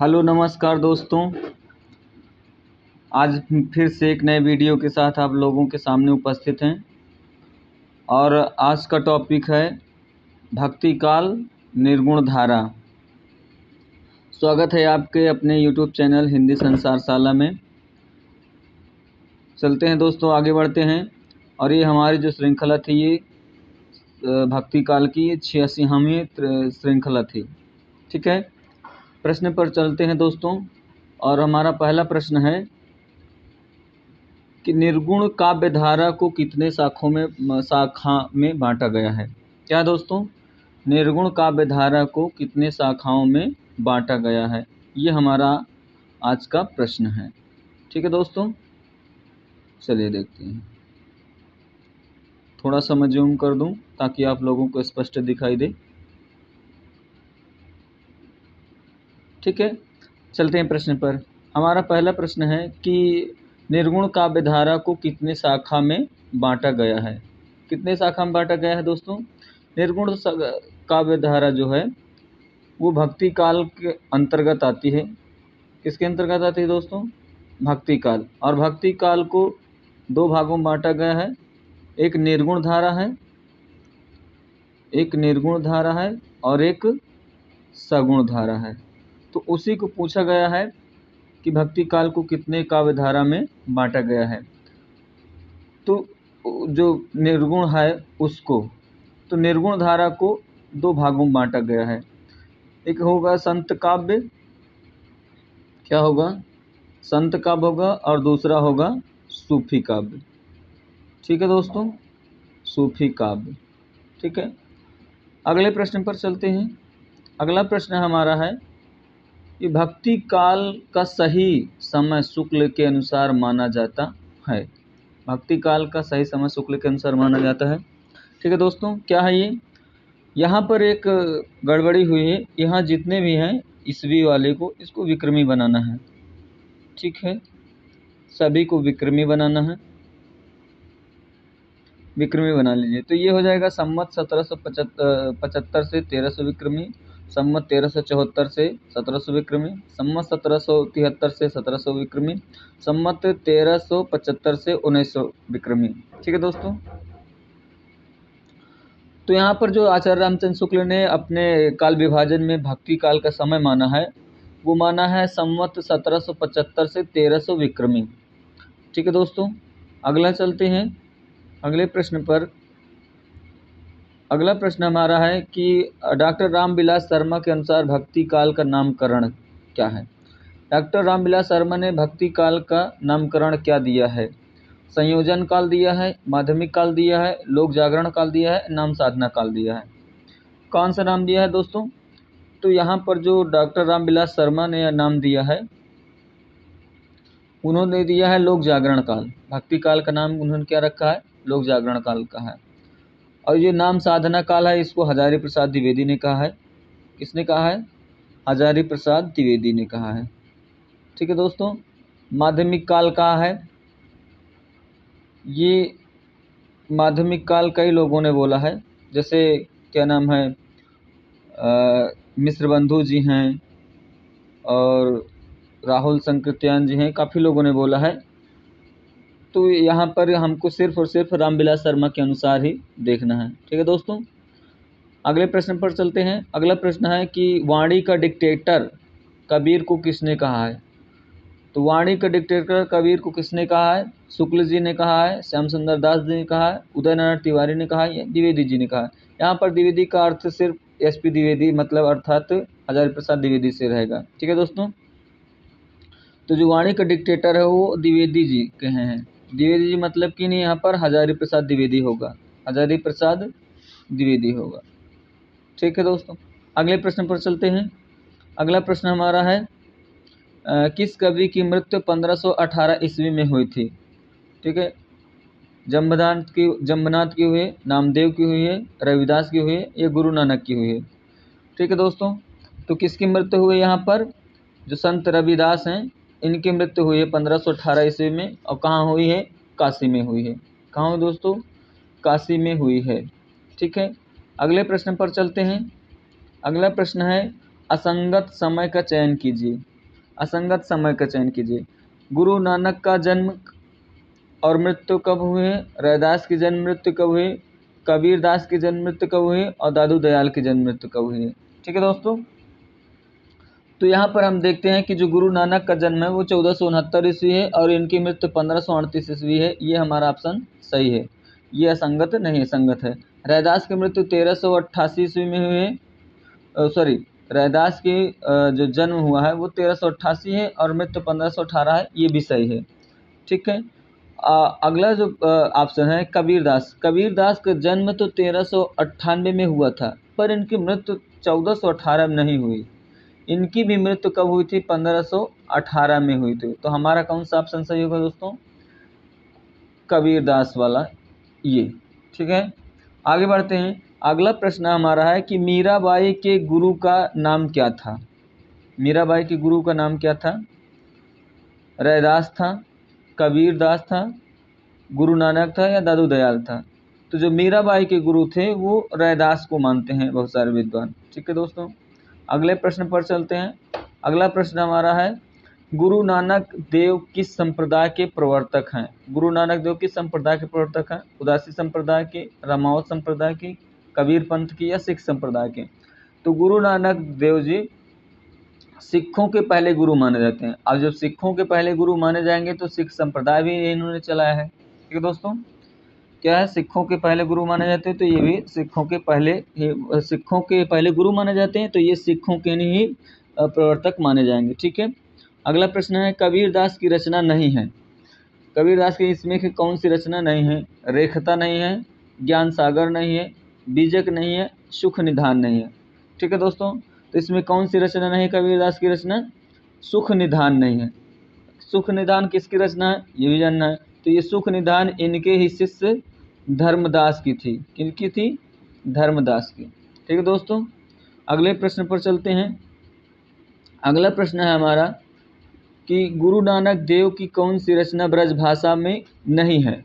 Hello नमस्कार दोस्तों। आज फिर से एक नए वीडियो के साथ आप लोगों के सामने उपस्थित हैं और आज का टॉपिक है भक्ति काल निर्गुण धारा। स्वागत है आपके अपने यूट्यूब चैनल हिंदी संसारशाला में। चलते हैं दोस्तों, आगे बढ़ते हैं। और ये हमारी जो श्रृंखला थी ये भक्ति काल की 86वीं श्रृंखला थी। ठीक है, प्रश्न पर चलते हैं दोस्तों। और हमारा पहला प्रश्न है कि निर्गुण काव्य धारा को कितने शाखा में बांटा गया है। क्या दोस्तों, निर्गुण काव्य धारा को कितने शाखाओं में बांटा गया है, ये हमारा आज का प्रश्न है। ठीक है दोस्तों, चलिए देखते हैं। थोड़ा सा मैं जूम कर दूं ताकि आप लोगों को स्पष्ट दिखाई दे। ठीक है, चलते हैं प्रश्न पर। हमारा पहला प्रश्न है कि निर्गुण काव्य धारा को कितने शाखा में बांटा गया है। कितने शाखा में बांटा गया है दोस्तों? निर्गुण काव्य धारा जो है वो भक्ति काल के अंतर्गत आती है। किसके अंतर्गत आती है दोस्तों? भक्ति काल। और भक्ति काल को दो भागों में बांटा गया है। एक निर्गुण धारा है, एक निर्गुण धारा है और एक सगुण धारा है। तो उसी को पूछा गया है कि भक्ति काल को कितने काव्य धारा में बांटा गया है। तो जो निर्गुण है उसको, तो निर्गुण धारा को दो भागों में बांटा गया है। एक होगा संत काव्य, क्या होगा? संत काव्य होगा, और दूसरा होगा सूफी काव्य। ठीक है दोस्तों, सूफी काव्य। ठीक है, अगले प्रश्न पर चलते हैं। अगला प्रश्न हमारा है कि भक्ति काल का सही समय शुक्ल के अनुसार माना जाता है। भक्ति काल का सही समय शुक्ल के अनुसार माना जाता है। ठीक है दोस्तों, क्या है ये? यहाँ पर एक गड़बड़ी हुई है। यहाँ जितने भी हैं ईस्वी वाले को, इसको विक्रमी बनाना है। ठीक है, सभी को विक्रमी बनाना है। विक्रमी बना लीजिए। तो ये हो जाएगा संमत 1775 से 1300 विक्रमी, संमत 1374 से 1700 विक्रमी, संमत 1773 से 1700 विक्रमी, संमत 1375 से 1900 विक्रमी। ठीक है दोस्तों, तो यहाँ पर जो आचार्य रामचंद्र शुक्ल ने अपने काल विभाजन में भक्ति काल का समय माना है वो माना है संवत 1775 से 1300 विक्रमी। ठीक है दोस्तों, अगला चलते हैं अगले प्रश्न पर। अगला प्रश्न हमारा है कि डॉक्टर रामविलास शर्मा के अनुसार भक्ति काल का नामकरण क्या है। डॉक्टर रामविलास शर्मा ने भक्ति काल का नामकरण क्या दिया है? संयोजन काल दिया है, माध्यमिक काल दिया है, लोक जागरण काल दिया है, नाम साधना काल दिया है। कौन सा नाम दिया है दोस्तों? तो यहाँ पर जो डॉक्टर रामविलास शर्मा ने नाम दिया है उन्होंने दिया है लोक जागरण काल। भक्ति काल का नाम उन्होंने क्या रखा है? लोक जागरण काल का है। और ये नाम साधना काल है, इसको हजारी प्रसाद द्विवेदी ने कहा है। किसने कहा है? हजारी प्रसाद द्विवेदी ने कहा है। ठीक है दोस्तों, माध्यमिक काल कहा है। ये माध्यमिक काल कई लोगों ने बोला है, जैसे क्या नाम है, मिश्र बंधु जी हैं और राहुल संकृत्यान जी हैं, काफ़ी लोगों ने बोला है। तो यहाँ पर हमको सिर्फ और सिर्फ रामविलास शर्मा के अनुसार ही देखना है। ठीक है दोस्तों, अगले प्रश्न पर चलते हैं। अगला प्रश्न है कि वाणी का डिक्टेटर कबीर को किसने कहा है। तो वाणी का डिक्टेटर कबीर को किसने कहा है? शुक्ल जी ने कहा है, श्याम सुंदर दास जी ने कहा है, उदय नारायण तिवारी ने कहा है, या द्विवेदी जी ने कहा है। यहाँ पर द्विवेदी का अर्थ सिर्फ SP द्विवेदी मतलब अर्थात हजारी प्रसाद द्विवेदी से रहेगा। ठीक है दोस्तों, तो जो वाणी का डिक्टेटर है वो द्विवेदी जी कहे हैं। द्विवेदी जी मतलब कि नहीं, यहाँ पर हजारी प्रसाद द्विवेदी होगा, हजारी प्रसाद द्विवेदी होगा। ठीक है दोस्तों, अगले प्रश्न पर चलते हैं। अगला प्रश्न हमारा है किस कवि की मृत्यु 1518 ईस्वी में हुई थी। ठीक है, जम्बनाथ की हुई है, नामदेव की हुई है, रविदास की हुई है, या गुरु नानक की हुई है। ठीक है दोस्तों, तो किसकी मृत्यु हुई यहाँ पर? जो संत रविदास हैं इनकी मृत्यु हुई है 1518 ईस्वी में। और कहाँ हुई है? काशी में हुई है। कहाँ हुई दोस्तों? काशी में हुई है। ठीक है, अगले प्रश्न पर चलते हैं। अगला प्रश्न है असंगत समय का चयन कीजिए। असंगत समय का चयन कीजिए। गुरु नानक का जन्म और मृत्यु कब हुए? रैदास की जन्म मृत्यु कब हुई? कबीर दास की जन्म मृत्यु कब हुई? और दादू दयाल की जन्म मृत्यु कब हुई? ठीक है दोस्तों, तो यहाँ पर हम देखते हैं कि जो गुरु नानक का जन्म है वो 1469 ईस्वी है और इनकी मृत्यु 1538 ईस्वी है। ये हमारा ऑप्शन सही है, ये असंगत नहीं है, संगत है। रैदास की मृत्यु 1388 ईस्वी में हुई है। सॉरी, रैदास की जो जन्म हुआ है वो 1388 है और मृत्यु 1518 है, ये भी सही है। ठीक है। अगला जो ऑप्शन है कबीरदास। कबीरदास का जन्म तो 1398 में हुआ था, पर इनकी मृत्यु 1418 में नहीं हुई। इनकी भी मृत्यु कब हुई थी? 1518 में हुई थी। तो हमारा कौन सा ऑप्शन सही होगा दोस्तों? कबीरदास वाला, ये। ठीक है, आगे बढ़ते हैं। अगला प्रश्न हमारा है कि मीराबाई के गुरु का नाम क्या था? मीराबाई के गुरु का नाम क्या था? रैदास था, कबीरदास था, गुरु नानक था या दादू दयाल था? तो जो मीराबाई के गुरु थे वो रैदास को मानते हैं बहुत सारे विद्वान। ठीक है दोस्तों, अगले प्रश्न पर चलते हैं। अगला प्रश्न हमारा है गुरु नानक देव किस संप्रदाय के प्रवर्तक हैं? गुरु नानक देव किस संप्रदाय के प्रवर्तक हैं? उदासी संप्रदाय के, रामावत संप्रदाय के, कबीर पंथ की या सिख संप्रदाय के? तो गुरु नानक देव जी सिखों के पहले गुरु माने जाते हैं। अब जब सिखों के पहले गुरु माने जाएंगे तो सिख संप्रदाय भी इन्होंने चलाया है। ठीक है दोस्तों, क्या है? सिखों के पहले गुरु माने जाते हैं, तो ये भी सिखों के पहले गुरु माने जाते हैं, तो ये सिखों के ही प्रवर्तक माने जाएंगे। ठीक है, अगला प्रश्न है कबीरदास की रचना नहीं है। कबीरदास की इसमें की कौन सी रचना नहीं है? रेखता नहीं है, ज्ञान सागर नहीं है, बीजक नहीं है, सुख निधान नहीं है। ठीक है दोस्तों, तो इसमें कौन सी रचना नहीं है? कबीरदास की रचना सुख निधान नहीं है। सुख निधान किसकी रचना है ये भी जानना है। तो ये सुख निधान इनके ही शिष्य धर्मदास की थी। किनकी थी? धर्मदास की। ठीक है दोस्तों, अगले प्रश्न पर चलते हैं। अगला प्रश्न है हमारा कि गुरु नानक देव की कौन सी रचना ब्रज भाषा में नहीं है?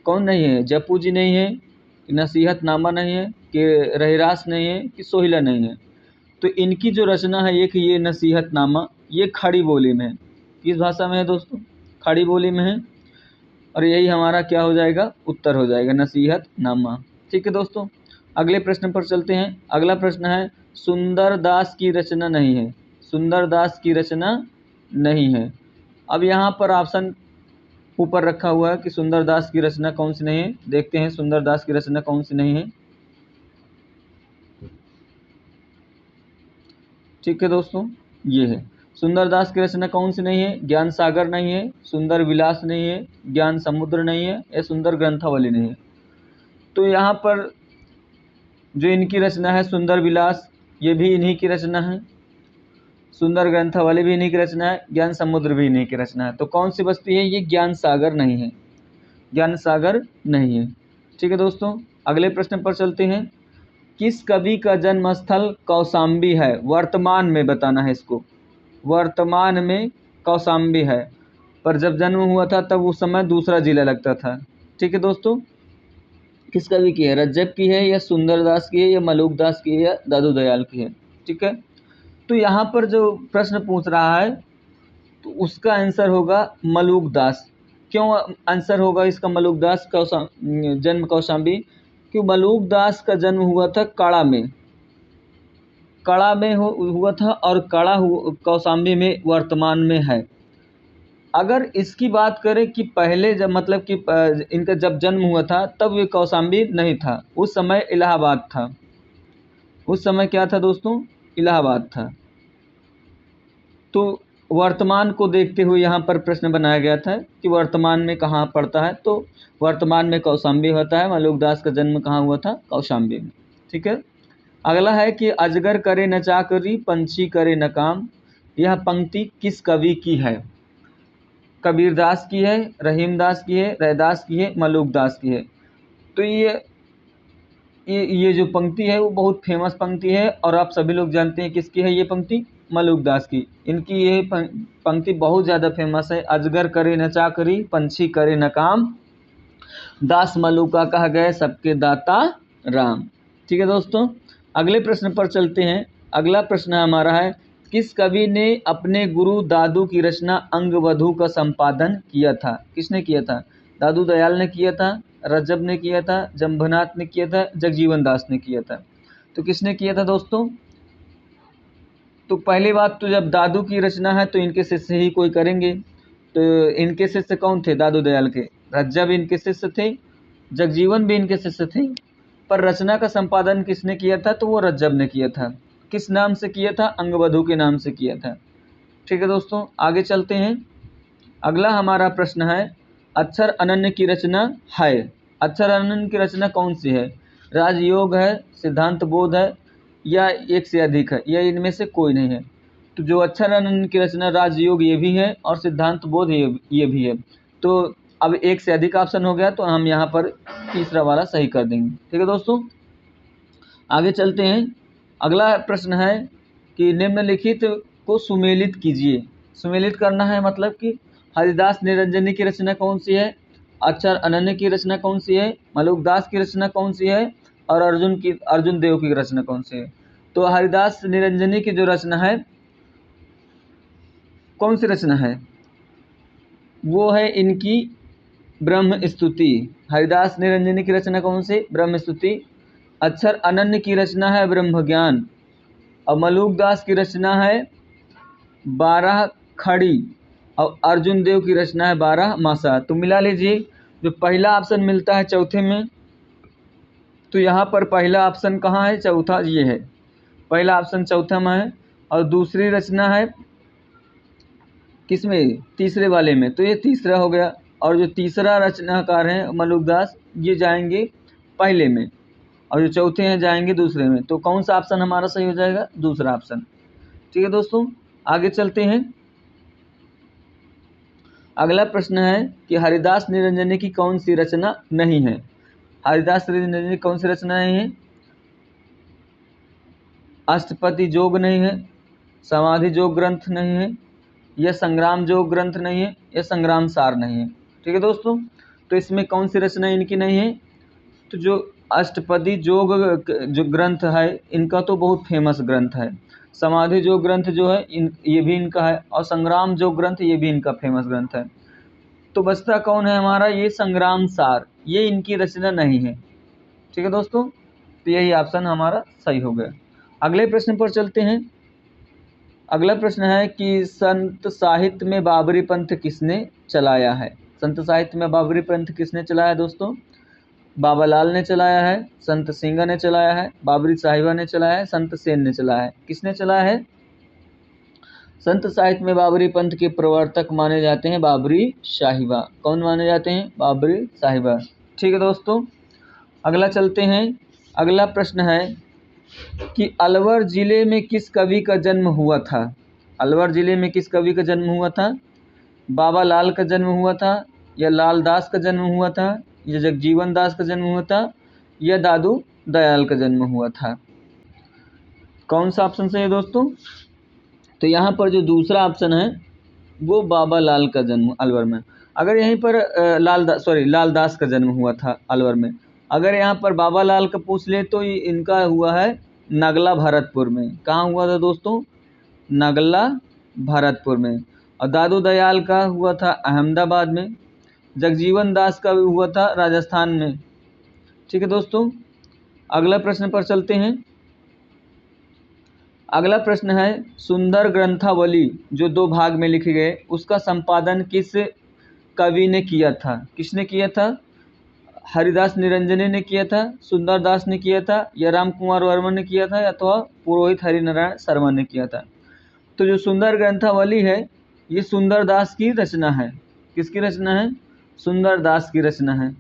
कौन नहीं है? जपू जी नहीं है, नसीहतनामा नहीं है, कि रहिरास नहीं है, कि सोहिला नहीं है? तो इनकी जो रचना है एक ये नसीहतनामा, ये खड़ी बोली में है। किस भाषा में है दोस्तों? खड़ी बोली में है, और यही हमारा क्या हो जाएगा? उत्तर हो जाएगा, नसीहतनामा। ठीक है दोस्तों, अगले प्रश्न पर चलते हैं। अगला प्रश्न है सुंदर दास की रचना नहीं है। सुंदर दास की रचना नहीं है। अब यहाँ पर ऑप्शन ऊपर रखा हुआ है कि सुंदर दास की रचना कौन सी नहीं है। देखते हैं सुंदर दास की रचना कौन सी नहीं है। ठीक है दोस्तों, ये है सुंदर दास की रचना कौन सी नहीं है? ज्ञान सागर नहीं है, सुंदर विलास नहीं है, ज्ञान समुद्र नहीं है, या सुंदर ग्रंथावली नहीं है। तो यहाँ पर जो इनकी रचना है सुंदर विलास, ये भी इन्हीं की रचना है, सुंदर ग्रंथावली भी इन्हीं की रचना है, ज्ञान समुद्र भी इन्हीं की रचना है। तो कौन सी बस्ती है? ये ज्ञान सागर नहीं है, ज्ञान सागर नहीं है। ठीक है दोस्तों, अगले प्रश्न पर चलते हैं। किस कवि का जन्म स्थल कौशाम्बी है? वर्तमान में बताना है इसको। वर्तमान में कौशाम्बी है, पर जब जन्म हुआ था तब उस समय दूसरा जिला लगता था। ठीक है दोस्तों, किस कवि की है? रज्जब की है, या सुंदरदास की है, या मलूक दास की है, या दादू दयाल की है? ठीक है, तो यहाँ पर जो प्रश्न पूछ रहा है तो उसका आंसर होगा मलूक दास। क्यों आंसर होगा इसका मलूक दास? जन्म कौशाम्बी, कि मलूक दास का जन्म हुआ था कड़ा में। कड़ा में हुआ था, और कड़ा कौशाम्बी में वर्तमान में है। अगर इसकी बात करें कि पहले जब मतलब कि इनका जब जन्म हुआ था तब ये कौशाम्बी नहीं था, उस समय इलाहाबाद था। उस समय क्या था दोस्तों? इलाहाबाद था। तो वर्तमान को देखते हुए यहाँ पर प्रश्न बनाया गया था कि वर्तमान में कहाँ पड़ता है। तो वर्तमान में कौशाम्बी होता है। मलूक दास का जन्म कहाँ हुआ था? कौशाम्बी में। ठीक है, अगला है कि अजगर करे न चाकरी, पंछी करे न काम। यह पंक्ति किस कवि की है? कबीरदास की है, रहीमदास की है, रैदास की है, मलूक दास की है? तो ये जो पंक्ति है वो बहुत फेमस पंक्ति है, और आप सभी लोग जानते हैं किसकी है ये पंक्ति? मलूक दास की। इनकी ये पंक्ति बहुत ज़्यादा फेमस है। अजगर करे न चाकरी, पंछी करे न काम, दास मलूका कह गए सबके दाता राम। ठीक है दोस्तों, अगले प्रश्न पर चलते हैं। अगला प्रश्न हमारा है, किस कवि ने अपने गुरु दादू की रचना अंगवधू का संपादन किया था? किसने किया था? दादू दयाल ने किया था, रज्जब ने किया था, जंभनाथ ने किया था, जगजीवन दास ने किया था। तो किसने किया था दोस्तों? तो पहली बात तो जब दादू की रचना है तो इनके शिष्य ही कोई करेंगे। तो इनके शिष्य कौन थे? दादू दयाल के। रज्जब इनके शिष्य थे, जगजीवन भी इनके शिष्य थे, पर रचना का संपादन किसने किया था? तो वो रज्जब ने किया था। किस नाम से किया था? अंगवधू के नाम से किया था। ठीक है दोस्तों, आगे चलते हैं। अगला हमारा प्रश्न है, अक्षर अनन्य की रचना है। अक्षर अनन्य की रचना कौन सी है? राजयोग है, सिद्धांत बोध है, या एक से अधिक है, या इनमें से कोई नहीं है? तो जो अक्षर अनन्य की रचना राजयोग ये भी है और सिद्धांत बोध ये भी है। तो अब एक से अधिक ऑप्शन हो गया तो हम यहाँ पर तीसरा वाला सही कर देंगे। ठीक है दोस्तों, आगे चलते हैं। अगला प्रश्न है कि निम्नलिखित को सुमेलित कीजिए। सुमेलित करना है मतलब कि हरिदास निरंजनी की रचना कौन सी है, अक्षर अनन्य की रचना कौन सी है, मलुकदास की रचना कौन सी है, और अर्जुन देव की रचना कौन सी है? तो हरिदास निरंजनी की जो रचना है, कौन सी रचना है? वो है इनकी ब्रह्म स्तुति। हरिदास निरंजनी की रचना कौन सी? ब्रह्म स्तुति। अक्षर अनन्य की रचना है ब्रह्म ज्ञान, और मलुकदास की रचना है 12 खड़ी, और अर्जुन देव की रचना है 12 मासा। तो मिला लीजिए, जो पहला ऑप्शन मिलता है चौथे में, तो यहाँ पर पहला ऑप्शन कहाँ है? चौथा ये है, पहला ऑप्शन चौथा में है, और दूसरी रचना है किसमें? तीसरे वाले में, तो ये तीसरा हो गया। और जो तीसरा रचनाकार हैं मलुकदास, ये जाएंगे पहले में, और जो चौथे हैं जाएंगे दूसरे में। तो कौन सा ऑप्शन हमारा सही हो जाएगा? दूसरा ऑप्शन। ठीक है दोस्तों, आगे चलते हैं। अगला प्रश्न है कि हरिदास निरंजनी की कौन सी रचना नहीं है? हरिदास निरंजनी की कौन सी रचना नहीं है? अष्टपदी जोग नहीं है, समाधि जोग ग्रंथ नहीं है, यह संग्राम जोग ग्रंथ नहीं है, यह संग्राम सार नहीं है। ठीक है दोस्तों, तो इसमें कौन सी रचना इनकी नहीं है? तो जो अष्टपदी जोग जो ग्रंथ है इनका तो बहुत फेमस ग्रंथ है, समाधि जोग ग्रंथ जो है ये भी इनका है, और संग्राम जोग ग्रंथ ये भी इनका फेमस ग्रंथ है। तो बचता कौन है हमारा? ये संग्राम सार, ये इनकी रचना नहीं है। ठीक है दोस्तों, तो यही ऑप्शन हमारा सही हो गया। अगले प्रश्न पर चलते हैं। अगला प्रश्न है कि संत साहित्य में बाबरी पंथ किसने चलाया है? संत साहित्य में बाबरी पंथ किसने चलाया दोस्तों? बाबा लाल ने चलाया है, संत सिंगा ने चलाया है, बाबरी साहिबा ने चलाया है, संत सेन ने चलाया है। किसने चलाया है? संत साहित्य में बाबरी पंथ के प्रवर्तक माने जाते हैं बाबरी साहिबा। कौन माने जाते हैं? बाबरी साहिबा। ठीक है दोस्तों, अगला चलते हैं। अगला प्रश्न है कि अलवर जिले में किस कवि का जन्म हुआ था? अलवर जिले में किस कवि का जन्म हुआ था? बाबा लाल का जन्म हुआ था, या लाल दास का जन्म हुआ था, या जगजीवन दास का जन्म हुआ था, या दादू दयाल का जन्म हुआ था? कौन सा ऑप्शन सही है दोस्तों? तो यहाँ पर जो दूसरा ऑप्शन है वो बाबा लाल का जन्म अलवर में। अगर यहीं पर लाल दास का जन्म हुआ था अलवर में। अगर यहाँ पर बाबा लाल का पूछ ले तो इनका हुआ है नगला भरतपुर में। कहाँ हुआ था दोस्तों? नगला भरतपुर में। और दादू दयाल का हुआ था अहमदाबाद में। जगजीवन दास का भी हुआ था राजस्थान में। ठीक है दोस्तों, अगला प्रश्न पर चलते हैं। अगला प्रश्न है, सुंदर ग्रंथावली जो 2 भाग में लिखे गए उसका संपादन किस कवि ने किया था? किसने किया था? हरिदास निरंजनी ने किया था, सुंदर दास ने किया था, या राम कुमार वर्मा ने किया था, अथवा पुरोहित हरिनारायण शर्मा ने किया था? तो जो सुंदर ग्रंथावली है ये सुंदर दास की रचना है। किसकी रचना है? सुंदर दास की रचना है।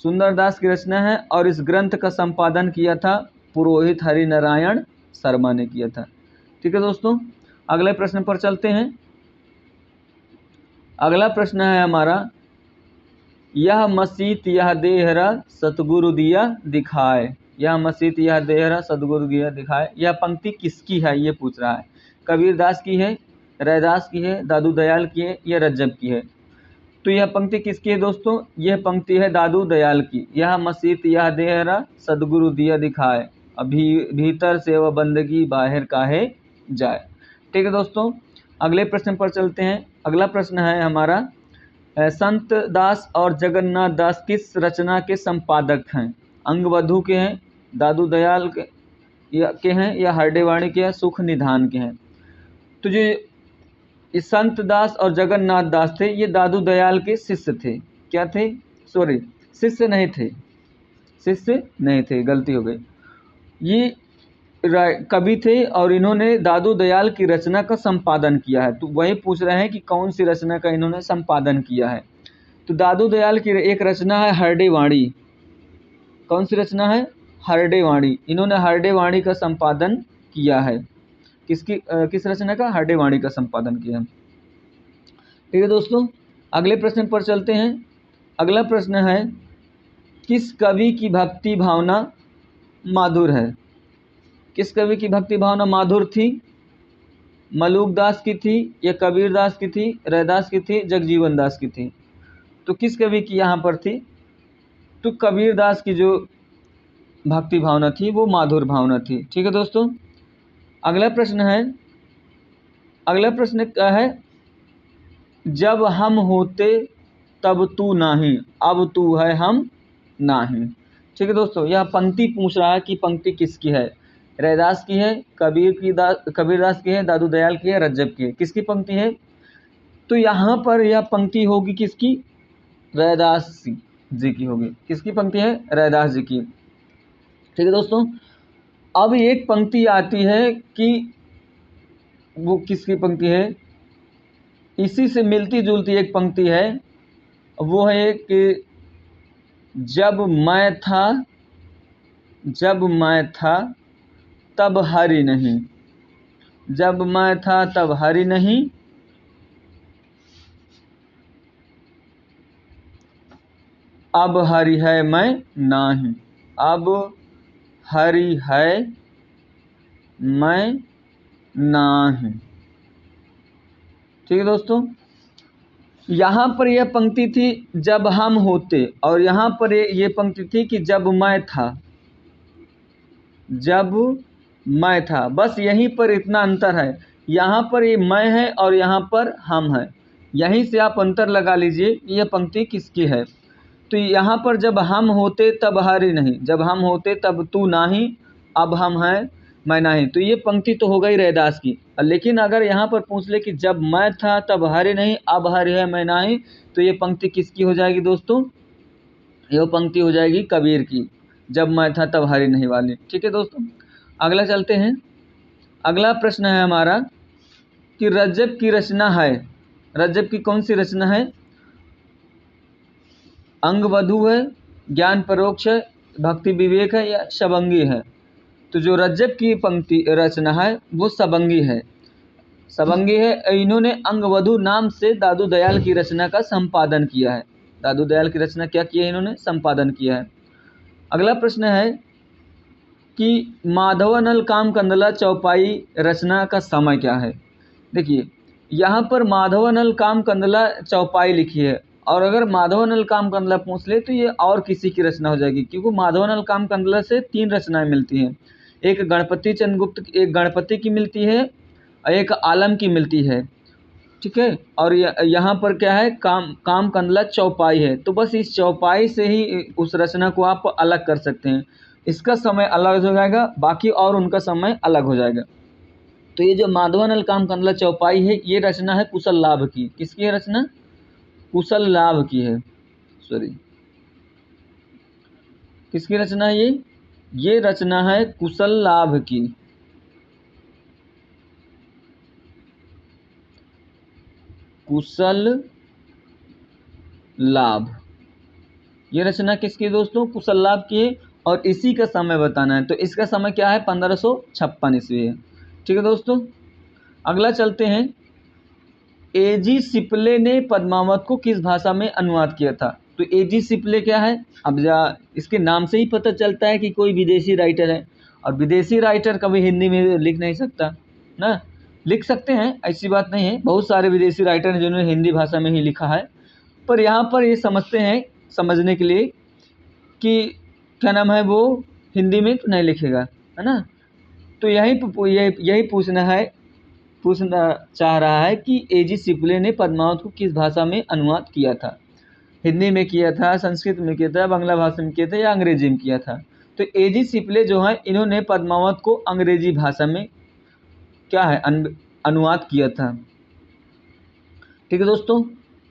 सुंदर दास की रचना है, और इस ग्रंथ का संपादन किया था पुरोहित हरिनारायण शर्मा ने किया था। ठीक है दोस्तों, अगले प्रश्न पर चलते हैं। अगला प्रश्न है हमारा, यह मसीत यह देहरा सतगुरु दिया दिखाए। यह मसीत यह देहरा सतगुरु दिया दिखाए, यह पंक्ति किसकी है ये पूछ रहा है। कबीर दास की है, रैदास की है, दादू दयाल की है, या रज्जब की है? तो यह पंक्ति किसकी है दोस्तों? यह पंक्ति है दादू दयाल की। यह मसीत यह देहरा सदगुरु दिया दिखाए, अभी भीतर से वह बंदगी बाहर काहे जाए। ठीक है दोस्तों, अगले प्रश्न पर चलते हैं। अगला प्रश्न है हमारा, संत दास और जगन्नाथ दास किस रचना के संपादक हैं? अंगवधू के हैं, दादू दयाल के हैं, या हरडेवाणी के, या सुख निधान के हैं? तो जो इस संत दास और जगन्नाथ दास थे, ये दादू दयाल के शिष्य थे। क्या थे? सॉरी, शिष्य नहीं थे, शिष्य नहीं थे, गलती हो गई। ये कवि थे और इन्होंने दादू दयाल की रचना का संपादन किया है। तो वही पूछ रहे हैं कि कौन सी रचना का इन्होंने संपादन किया है। तो दादू दयाल की एक रचना है हरडेवाणी। कौन सी रचना है? हरडेवाणी। इन्होंने हरडेवाणी का संपादन किया है। किस रचना का? हरडेवाणी का संपादन किया है। ठीक है दोस्तों, अगले प्रश्न पर चलते हैं। अगला प्रश्न है, किस कवि की भक्ति भावना माधुर है? किस कवि की भक्ति भावना माधुर थी? मलूक दास की थी, या कबीर दास की थी, रैदास की थी, जगजीवन दास की थी? तो किस कवि की यहाँ पर थी? तो कबीर दास की जो भक्ति भावना थी वो माधुर भावना थी। ठीक है दोस्तों, अगला प्रश्न है, अगला प्रश्न क्या है, जब हम होते तब तू नाही, अब तू है हम नाही। ठीक है दोस्तों, यह पंक्ति पूछ रहा है कि पंक्ति किसकी है? रैदास की है, कबीरदास की है, दादू दयाल की है, रज्जब की है? किसकी पंक्ति है? तो यहाँ पर यह पंक्ति होगी किसकी? रैदास जी की होगी। किसकी पंक्ति है? रैदास जी की। ठीक है दोस्तों, अब एक पंक्ति आती है कि वो किसकी पंक्ति है? इसी से मिलती जुलती एक पंक्ति है, वो है कि जब मैं था तब हरि नहीं, जब मैं था तब हरि नहीं, अब हरि है मैं नाही, अब हरि है मैं नाही। ठीक है दोस्तों, यहाँ पर यह पंक्ति थी जब हम होते, और यहाँ पर ये पंक्ति थी कि जब मैं था, जब मैं था। बस यहीं पर इतना अंतर है, यहाँ पर ये मैं है और यहाँ पर हम है। यहीं से आप अंतर लगा लीजिए यह पंक्ति किसकी है। तो यहाँ पर जब हम होते तब हरि नहीं, जब हम होते तब तू नाही, अब हम हैं मैं नहीं, तो ये पंक्ति तो हो गई रैदास की। लेकिन अगर यहाँ पर पूछ ले कि जब मैं था तब हरि नहीं, अब हरि है मैं नहीं, तो ये पंक्ति किसकी हो जाएगी दोस्तों? ये पंक्ति हो जाएगी कबीर की, जब मैं था तब हरि नहीं वाली। ठीक है दोस्तों, अगला चलते हैं। अगला प्रश्न है हमारा कि रज्जब की रचना है, रज्जब की कौन सी रचना है? अंगवधू है, ज्ञान परोक्ष है, भक्ति विवेक है, या शबंगी है? तो जो रज्जब की पंक्ति रचना है वो सबंगी है, सबंगी है। इन्होंने अंगवधू नाम से दादू दयाल की रचना का संपादन किया है। दादू दयाल की रचना क्या किया है? इन्होंने संपादन किया है। अगला प्रश्न है कि माधवानल काम कंदला चौपाई रचना का समय क्या है? देखिए, यहाँ पर माधवानल काम कंदला चौपाई लिखी है, और अगर माधवानल काम कंदला पूछ ले तो ये और किसी की रचना हो जाएगी, क्योंकि माधवानल काम कंदला से 3 रचनाएं मिलती हैं। एक गणपति चंद्रगुप्त, एक गणपति की मिलती है और एक आलम की मिलती है। ठीक है, और यहाँ पर क्या है? काम कंदला चौपाई है। तो बस इस चौपाई से ही उस रचना को आप अलग कर सकते हैं। इसका समय अलग हो जाएगा, बाकी और उनका समय अलग हो जाएगा। तो ये जो माधवानल काम कंदला चौपाई है, ये रचना है कुशल लाभ की। किसकी है रचना? कुशल लाभ की है। सॉरी, किसकी रचना है ये रचना है कुशल लाभ की। कुशल लाभ, ये रचना किसकी दोस्तों? कुशल लाभ की है, और इसी का समय बताना है। तो इसका समय क्या है? 1556 ईस्वी है। ठीक है दोस्तों, अगला चलते हैं। एजी सिपले ने पद्मावत को किस भाषा में अनुवाद किया था? तो एजी सिपले क्या है? अब इसके नाम से ही पता चलता है कि कोई विदेशी राइटर है, और विदेशी राइटर कभी हिंदी में लिख नहीं सकता ना। लिख सकते हैं, ऐसी बात नहीं है, बहुत सारे विदेशी राइटर हैं जिन्होंने हिंदी भाषा में ही लिखा है। पर यहाँ पर ये समझते हैं, समझने के लिए कि क्या नाम है, वो हिंदी में तो नहीं लिखेगा। है ना। तो यही पूछना चाह रहा है कि एजी शिपले ने पद्मावत को किस भाषा में अनुवाद किया था। हिंदी में किया था, संस्कृत में किया था, बांग्ला भाषा में किया था या अंग्रेजी में किया था। तो एजी शिपले जो है इन्होंने पद्मावत को अंग्रेजी भाषा में क्या है अनुवाद किया था। ठीक है दोस्तों,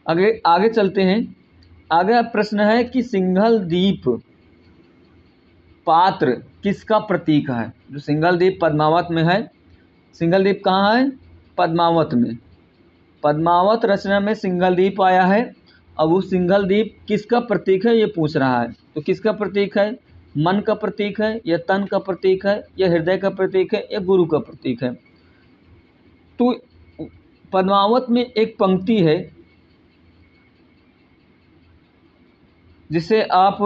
आगे चलते हैं। आगे प्रश्न है कि सिंघल द्वीप पात्र किसका प्रतीक है। जो सिंघल द्वीप पद्मावत में है, सिंघल द्वीप कहाँ है, पद्मावत में। पद्मावत रचना में सिंघल द्वीप आया है। अब वो सिंघल द्वीप किसका प्रतीक है ये पूछ रहा है। तो किसका प्रतीक है, मन का प्रतीक है या तन का प्रतीक है या हृदय का प्रतीक है या गुरु का प्रतीक है। तो पद्मावत में एक पंक्ति है जिससे आप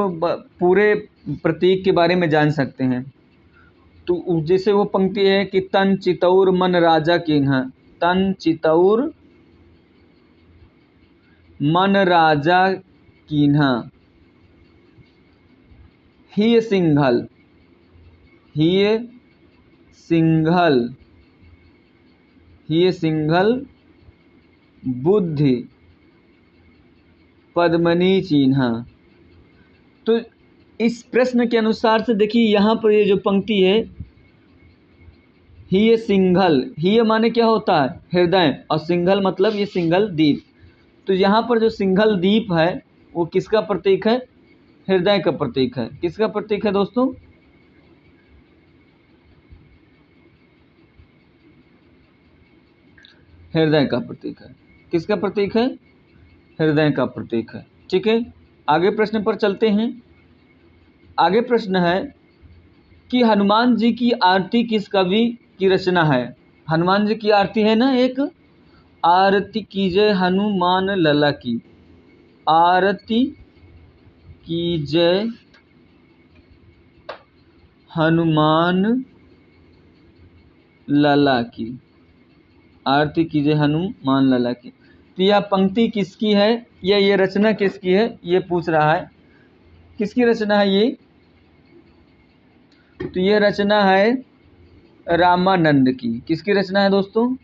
पूरे प्रतीक के बारे में जान सकते हैं। तो जैसे वो पंक्ति है कि तन चितौर मन राजा किन्हा, तन चितौर मन राजा किन्हा, हिय सिंघल, हिय सिंघल, हिय सिंघल बुद्धि पद्मनी चिन्हा। तो इस प्रश्न के अनुसार से देखिए यहाँ पर ये जो पंक्ति है, हिय सिंघल, हिय माने क्या होता है, हृदय, और सिंघल मतलब ये सिंघल द्वीप। तो यहाँ पर जो सिंघल द्वीप है वो किसका प्रतीक है, हृदय का प्रतीक है। किसका प्रतीक है दोस्तों, हृदय का प्रतीक है। किसका प्रतीक है, हृदय का प्रतीक है। ठीक है, आगे प्रश्न पर चलते हैं। आगे प्रश्न है कि हनुमान जी की आरती किस कवि की रचना है। हनुमान जी की आरती है ना एक, आरती कीजय हनुमान लला की, आरती कीजय हनुमान लला की, आरती कीजय हनुमान लला की। तो यह पंक्ति किसकी है या ये रचना किसकी है ये पूछ रहा है। किसकी रचना है ये, तो ये रचना है रामानंद की। किसकी रचना है दोस्तों,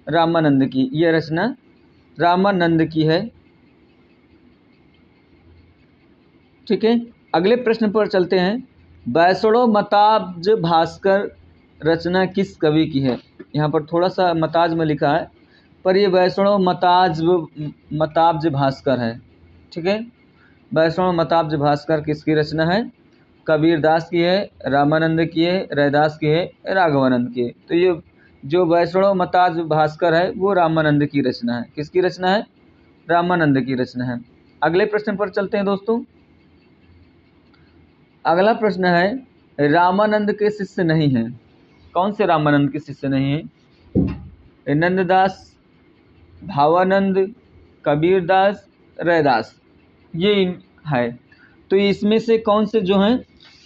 रामानंद की। यह रचना रामानंद की है। ठीक है, अगले प्रश्न पर चलते हैं। वैष्णव मताब्ज भास्कर रचना किस कवि की है। यहाँ पर थोड़ा सा मताज में लिखा है पर ये वैष्णव मताब्ज भास्कर है। ठीक है, वैष्णव मताब्ज भास्कर किसकी रचना है, कबीर दास की है, रामानंद की है, रैदास की है, राघवानंद की है। तो ये जो वैष्णव मताब्ज भास्कर है वो रामानंद की रचना है। किसकी रचना है, रामानंद की रचना है। अगले प्रश्न पर चलते हैं दोस्तों। अगला प्रश्न है रामानंद के शिष्य नहीं हैं। कौन से रामानंद के शिष्य नहीं हैं, नंददास, भावानंद, कबीरदास, रैदास, ये है। तो इसमें से कौन से जो हैं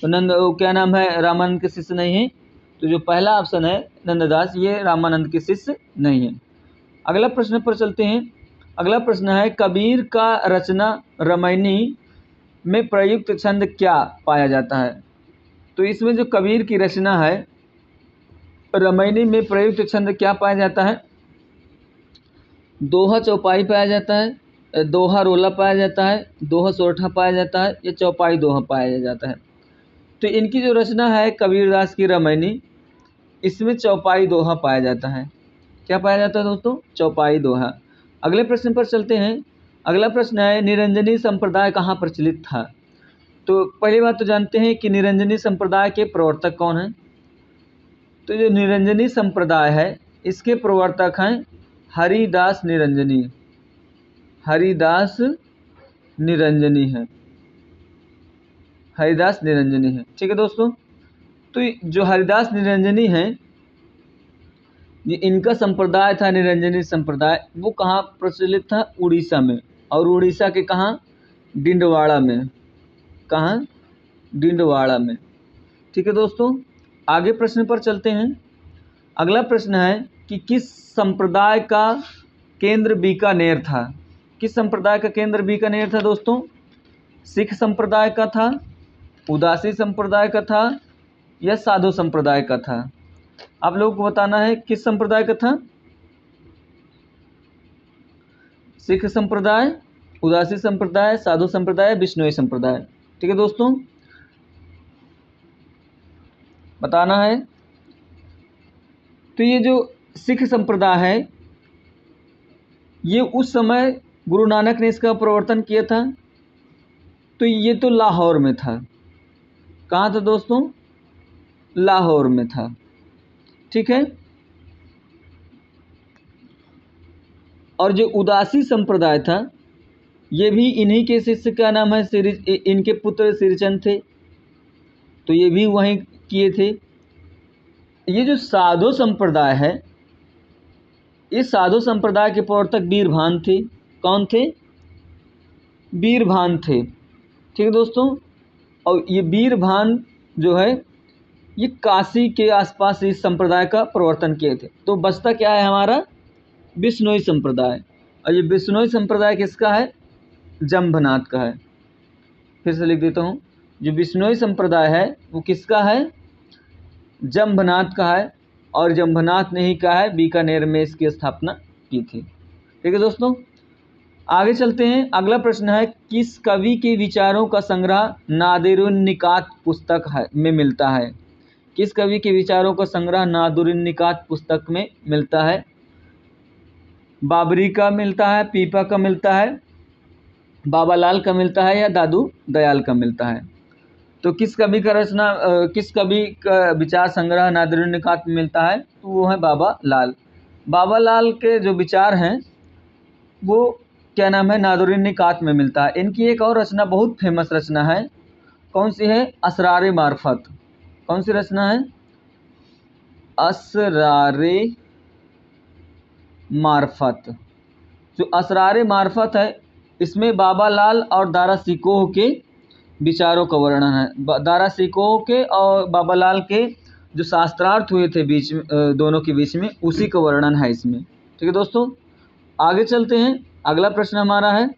तो क्या नाम है, रामानंद के शिष्य नहीं है। तो जो पहला ऑप्शन है नंददास, ये रामानंद के शिष्य नहीं है। अगला प्रश्न पर चलते हैं। अगला प्रश्न है कबीर का रचना रामायणी में प्रयुक्त छंद क्या पाया जाता है। तो इसमें जो कबीर की रचना है रामायणी में प्रयुक्त छंद क्या पाया जाता है, दोहा चौपाई पाया जाता है, दोहा रोला पाया जाता है, दोहा सोरठा पाया जाता है या चौपाई दोहा पाया जाता है। तो इनकी जो रचना है कबीरदास की रामायणी, इसमें चौपाई दोहा पाया जाता है। क्या पाया जाता है दोस्तों, चौपाई दोहा। अगले प्रश्न पर चलते हैं। अगला प्रश्न है निरंजनी संप्रदाय कहाँ प्रचलित था। तो पहली बात तो जानते हैं कि निरंजनी संप्रदाय के प्रवर्तक कौन हैं। तो जो निरंजनी संप्रदाय है इसके प्रवर्तक हैं हरिदास निरंजनी, हरिदास निरंजनी है, हरिदास निरंजनी है। ठीक है दोस्तों, तो जो हरिदास निरंजनी हैं ये इनका संप्रदाय था निरंजनी संप्रदाय, वो कहाँ प्रचलित था, उड़ीसा में। और उड़ीसा के कहाँ, डिंडवाड़ा में। कहाँ, डिंडवाड़ा में। ठीक है दोस्तों, आगे प्रश्न पर चलते हैं। अगला प्रश्न है कि किस संप्रदाय का केंद्र बीकानेर था। किस संप्रदाय का केंद्र बीकानेर था दोस्तों, सिख संप्रदाय का था, उदासी संप्रदाय का था, यह साधु संप्रदाय का था। आप लोगों को बताना है किस संप्रदाय का था। सिख संप्रदाय, उदासी संप्रदाय, साधु संप्रदाय, बिश्नोई संप्रदाय। ठीक है दोस्तों, बताना है। तो ये जो सिख संप्रदाय है, ये उस समय गुरु नानक ने इसका प्रवर्तन किया था। तो ये तो लाहौर में था। कहाँ था दोस्तों? लाहौर में था। ठीक है। और जो उदासी संप्रदाय था, ये भी इन्हीं के शिष्य, का नाम है इनके पुत्र श्रीचंद थे, तो ये भी वहीं किए थे। ये जो साधु संप्रदाय है, इस साधु संप्रदाय के प्रवर्तक वीरभान थे। कौन थे? वीरभान थे। ठीक है दोस्तों। और ये वीरभान जो है, ये काशी के आसपास इस संप्रदाय का प्रवर्तन किए थे। तो बचता क्या है हमारा? बिश्नोई संप्रदाय। और ये बिश्नोई संप्रदाय किसका है? जम्भनाथ का है। फिर से लिख देता हूँ, जो बिश्नोई संप्रदाय है वो किसका है? जम्भनाथ का है। और जम्भनाथ ने ही कहा है, बीकानेर में इसकी स्थापना की थी। ठीक है दोस्तों, आगे चलते हैं। अगला प्रश्न है, किस कवि के विचारों का संग्रह नादिरुन निकात पुस्तक में मिलता है? किस कवि के विचारों का संग्रह नादिरुन निकात पुस्तक में मिलता है? बाबरी का मिलता है, पीपा का मिलता है, बाबा लाल का मिलता है, या दादू दयाल का मिलता है? तो किस कवि का विचार संग्रह नादिरुन निकात में मिलता है? तो वो है बाबा लाल। बाबा लाल के जो विचार हैं वो क्या नाम है? नादिरुन निकात में मिलता है। इनकी एक और रचना बहुत फेमस रचना है। कौन सी है? असरारे मार्फत। कौन सी रचना है? असरारे मार्फत। जो असरारे मार्फत है, इसमें बाबा लाल और दारा सिकोह के विचारों का वर्णन है। दारा सिकोह के और बाबा लाल के जो शास्त्रार्थ हुए थे बीच में, दोनों के बीच में, उसी का वर्णन है इसमें। ठीक है दोस्तों, आगे चलते हैं। अगला प्रश्न हमारा है,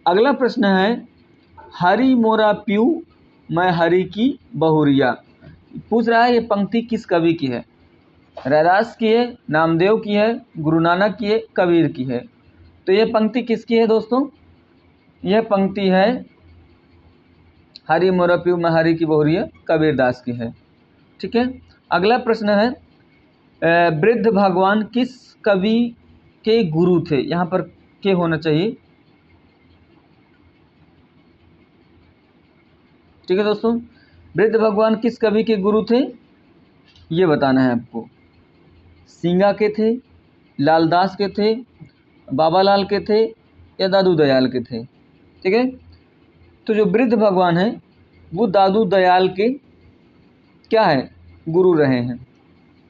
अगला प्रश्न है, हरि मोरा प्यू मैं हरि की बहुरिया। पूछ रहा है ये पंक्ति किस कवि की है? रैदास की है, नामदेव की है, गुरु नानक की है, कबीर की है? तो ये पंक्ति किसकी है दोस्तों? यह पंक्ति है हरि मोरा प्यू मैं हरि की बहुरिया, कबीरदास की है। ठीक है। अगला प्रश्न है, वृद्ध भगवान किस कवि के गुरु थे? यहाँ पर के होना चाहिए। ठीक है दोस्तों, वृद्ध भगवान किस कवि के गुरु थे? ये बताना है आपको। सिंगा के थे, लालदास के थे, बाबा लाल के थे, या दादू दयाल के थे? ठीक है। तो जो वृद्ध भगवान है वो दादू दयाल के क्या है? गुरु रहे हैं।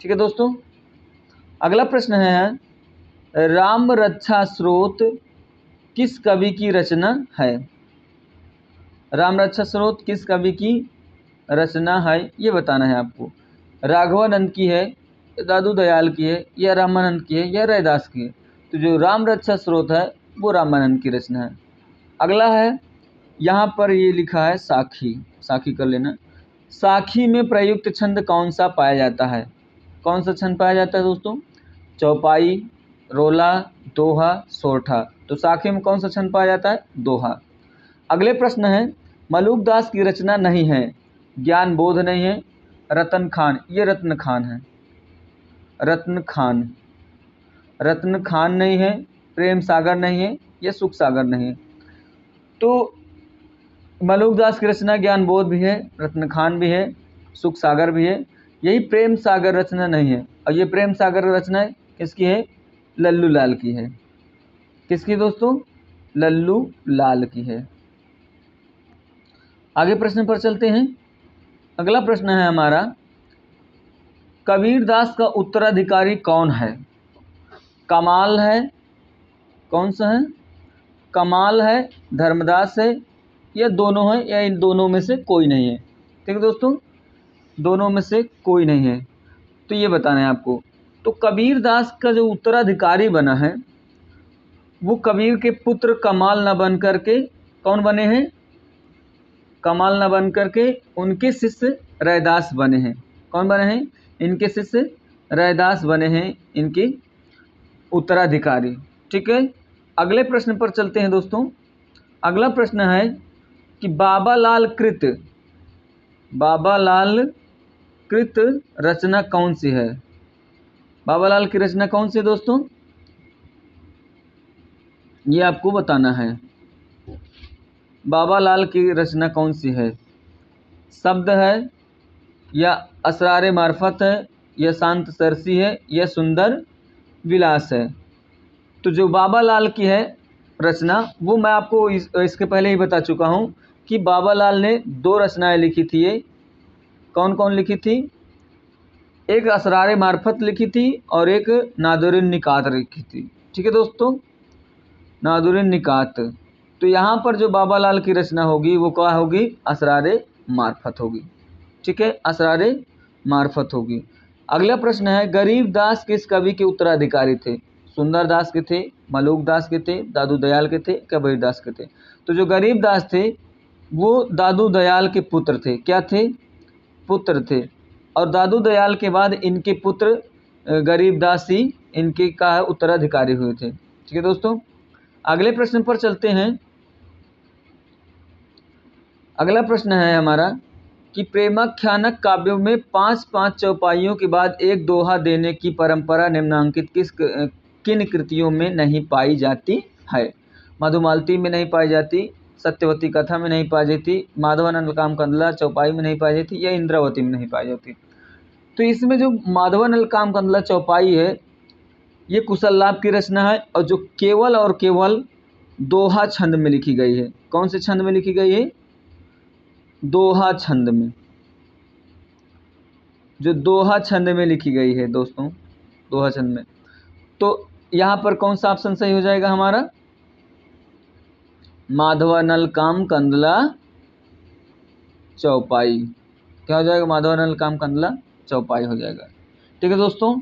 ठीक है दोस्तों। अगला प्रश्न है, राम रक्षा स्रोत किस कवि की रचना है? राम रक्षा स्रोत किस कवि की रचना है, ये बताना है आपको। राघवानंद की है, दादू दयाल की है, या रामानंद की है, या रैदास की है? तो जो राम रक्षा स्रोत है वो रामानंद की रचना है। अगला है, यहाँ पर ये लिखा है साखी, साखी कर लेना। साखी में प्रयुक्त छंद कौन सा पाया जाता है? कौन सा छंद पाया जाता है दोस्तों? चौपाई, रोला, दोहा, सोरठा। तो साखी में कौन सा छंद पाया जाता है? दोहा। अगले प्रश्न है, मलुकदास की रचना नहीं है, ज्ञान बोध नहीं है, रतन खान। ये रत्न खान है, रत्न खान। रत्न खान नहीं है, प्रेम सागर नहीं है, या सुख सागर नहीं है? तो मलुकदास की रचना ज्ञान बोध भी है, रत्न खान भी है, सुख सागर भी है। यही प्रेम सागर रचना नहीं है। और ये प्रेम सागर रचना किसकी है? लल्लू लाल की है। किसकी दोस्तों? लल्लू लाल की है। आगे प्रश्न पर चलते हैं। अगला प्रश्न है हमारा, कबीरदास का उत्तराधिकारी कौन है? कमाल है, कौन सा है? कमाल है, धर्मदास है, या दोनों है, या इन दोनों में से कोई नहीं है? ठीक है दोस्तों, दोनों में से कोई नहीं है। तो ये बताना है आपको। तो कबीरदास का जो उत्तराधिकारी बना है वो कबीर के पुत्र कमाल न बन करके कौन बने हैं? कमाल न बन करके उनके शिष्य रैदास बने हैं। कौन बने हैं? इनके शिष्य रैदास बने हैं, इनके उत्तराधिकारी। ठीक है, अगले प्रश्न पर चलते हैं दोस्तों। अगला प्रश्न है कि बाबालाल कृत रचना कौन सी है? बाबालाल की रचना कौन सी है दोस्तों? ये आपको बताना है। बाबालाल की रचना कौन सी है? शब्द है, या असरारे मार्फत है, या शांत सरसी है, या सुंदर विलास है? तो जो बाबालाल की है रचना, वो मैं आपको इसके पहले ही बता चुका हूँ कि बाबालाल ने 2 रचनाएं लिखी थी। ये कौन कौन लिखी थी? एक असरारे मार्फत लिखी थी और एक नादुरिन निकात लिखी थी। ठीक है दोस्तों, नादुरिन निकात। तो यहाँ पर जो बाबालाल की रचना होगी वो क्या होगी? असरारे मार्फत होगी। ठीक है, असरारे मार्फत होगी। अगला प्रश्न है, गरीब दास किस कवि के उत्तराधिकारी थे? सुंदर दास के थे, मलूक दास के थे, दादू दयाल के थे, कबीर दास के थे? तो जो गरीब दास थे वो दादू दयाल के पुत्र थे। क्या थे? पुत्र थे। और दादू दयाल के बाद इनके पुत्र गरीब दास ही इनके का उत्तराधिकारी हुए थे। ठीक है दोस्तों, अगले प्रश्न पर चलते हैं। अगला प्रश्न है हमारा कि प्रेमाख्यानक काव्यों में 5-5 चौपाइयों के बाद एक दोहा देने की परंपरा निम्नांकित किन कृतियों में नहीं पाई जाती है? मधुमालती में नहीं पाई जाती, सत्यवती कथा में नहीं पाई जाती, माधवानंद काम कंदला चौपाई में नहीं पाई जाती, या इंद्रावती में नहीं पाई जाती? तो इसमें जो माधवानंद काम कंदला चौपाई है ये कुशल लाभ की रचना है, और जो केवल और केवल दोहा छंद में लिखी गई है। कौन से छंद में लिखी गई है? दोहा छंद में। जो दोहा छंद में लिखी गई है दोस्तों, दोहा छंद में। तो यहाँ पर कौन सा ऑप्शन सही हो जाएगा हमारा? माधवानल काम कंदला चौपाई। क्या हो जाएगा? माधवानल काम कंदला चौपाई हो जाएगा। ठीक है दोस्तों,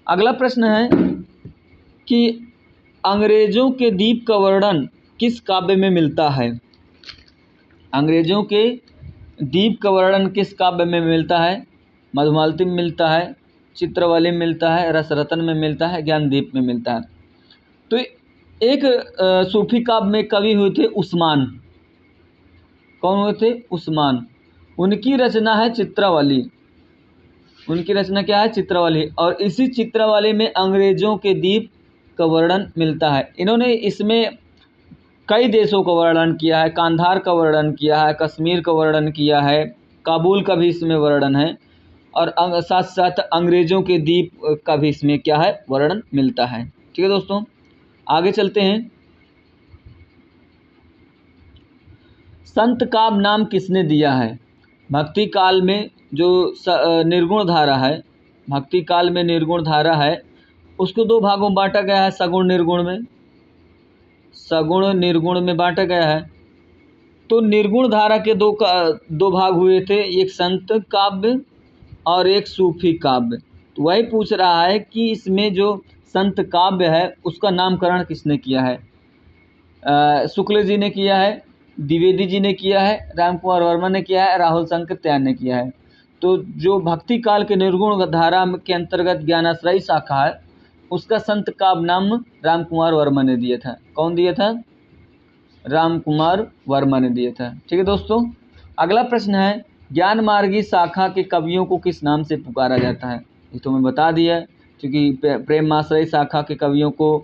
अगला प्रश्न है कि अंग्रेजों के दीप का वर्णन किस काव्य में मिलता है? अंग्रेजों के दीप का वर्णन किस काव्य में मिलता है? मधुमालती में मिलता है, चित्रवली में मिलता है, रसरतन में मिलता है, ज्ञानदीप में मिलता है? तो एक सूफी काव्य में कवि हुए थे उस्मान। कौन हुए थे? उस्मान। उनकी रचना है चित्रवली। उनकी रचना क्या है? चित्रवली। और इसी चित्रवली में अंग्रेजों के दीप का वर्णन मिलता है। इन्होंने इसमें कई देशों का वर्णन किया है, कांधार का वर्णन किया है, कश्मीर का वर्णन किया है, काबुल का भी इसमें वर्णन है, और साथ साथ अंग्रेजों के द्वीप का भी इसमें क्या है? वर्णन मिलता है। ठीक है दोस्तों, आगे चलते हैं। संत काव्य नाम किसने दिया है? भक्ति काल में जो निर्गुण धारा है, भक्ति काल में निर्गुण धारा है, उसको 2 भागों में बांटा गया है। सगुण निर्गुण में, सगुण निर्गुण में बांटा गया है। तो निर्गुण धारा के 2 भाग हुए थे, एक संत काव्य और एक सूफी काव्य। तो वही पूछ रहा है कि इसमें जो संत काव्य है उसका नामकरण किसने किया है? शुक्ल जी ने किया है, द्विवेदी जी ने किया है, राम कुमार वर्मा ने किया है, राहुल संकृत्यायन ने किया है। तो जो भक्ति काल के निर्गुण धारा के अंतर्गत ज्ञानाश्रयी शाखा है उसका संत काव्य नाम राम कुमार वर्मा ने दिया था। कौन दिया था? राम कुमार वर्मा ने दिया था। ठीक है दोस्तों, अगला प्रश्न है, ज्ञान मार्गी शाखा के कवियों को किस नाम से पुकारा जाता है? ये तो मैं बता दिया, क्योंकि प्रेमाश्रयी शाखा के कवियों को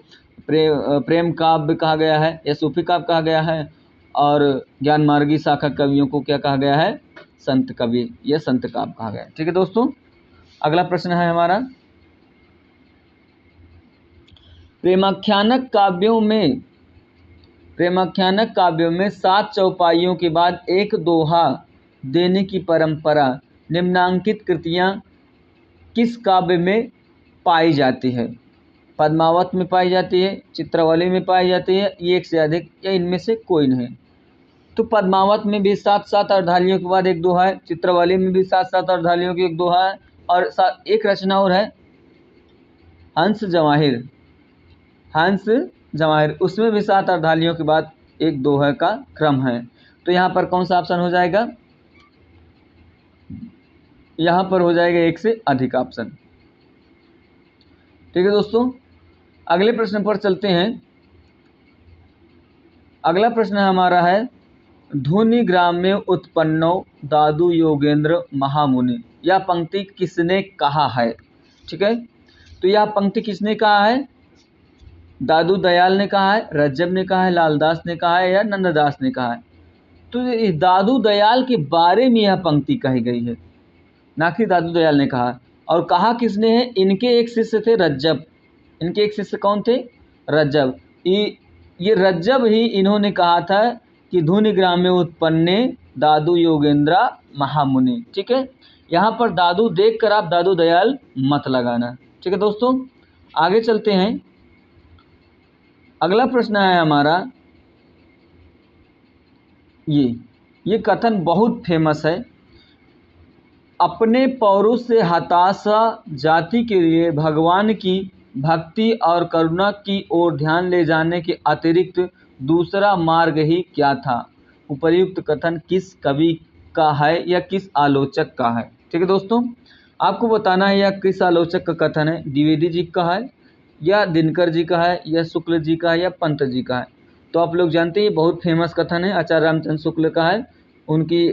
प्रेम काव्य कहा गया है या सूफी काव्य कहा गया है, और ज्ञान मार्गी शाखा कवियों को क्या कहा गया है? संत कवि या संत काव्य कहा गया है। ठीक है दोस्तों, अगला प्रश्न है हमारा, प्रेमाख्यानक काव्यों में 7 चौपाइयों के बाद एक दोहा देने की परंपरा निम्नांकित कृतियां किस काव्य में पाई जाती है? पद्मावत में पाई जाती है, चित्रवली में पाई जाती है, ये एक से अधिक, या इनमें से कोई नहीं? तो पद्मावत में भी 7-7 अर्धालियों के बाद एक दोहा है, चित्रवली में भी 7-7 अर्धालियों की एक दोहा है, और एक रचना और है हंस जवाहिर। हंस जमाहिर, उसमें भी 7 अर्धालियों के बाद 1 दोहा का क्रम है। तो यहाँ पर कौन सा ऑप्शन हो जाएगा? यहाँ पर हो जाएगा 1 से अधिक ऑप्शन। ठीक है दोस्तों, अगले प्रश्न पर चलते हैं। अगला प्रश्न हमारा है, धुनि ग्राम में उत्पन्नो दादू योगेंद्र महामुनि। यह पंक्ति किसने कहा है? ठीक है, तो यह पंक्ति किसने कहा है? दादू दयाल ने कहा है, रज्जब ने कहा है, लालदास ने कहा है या नंददास ने कहा है? तो इस दादू दयाल के बारे में यह पंक्ति कही गई है, ना कि दादू दयाल ने कहा। और कहा किसने है? इनके एक शिष्य थे रज्जब। इनके एक शिष्य कौन थे? रज्जब। ये रज्जब ही इन्होंने कहा था कि धुनि ग्राम में उत्पन्ने दादू योगेंद्र महामुनि। ठीक है, यहाँ पर दादू देखकर आप दादू दयाल मत लगाना। ठीक है दोस्तों, आगे चलते हैं। अगला प्रश्न है हमारा, ये कथन बहुत फेमस है। अपने पौरुष से हताशा जाति के लिए भगवान की भक्ति और करुणा की ओर ध्यान ले जाने के अतिरिक्त दूसरा मार्ग ही क्या था? उपर्युक्त कथन किस कवि का है या किस आलोचक का है? ठीक है दोस्तों, आपको बताना है यह किस आलोचक का कथन है। द्विवेदी जी का है या दिनकर जी का है या शुक्ल जी का है या पंत जी का है? तो आप लोग जानते हैं बहुत फेमस कथन है, आचार्य रामचंद्र शुक्ल का है। उनकी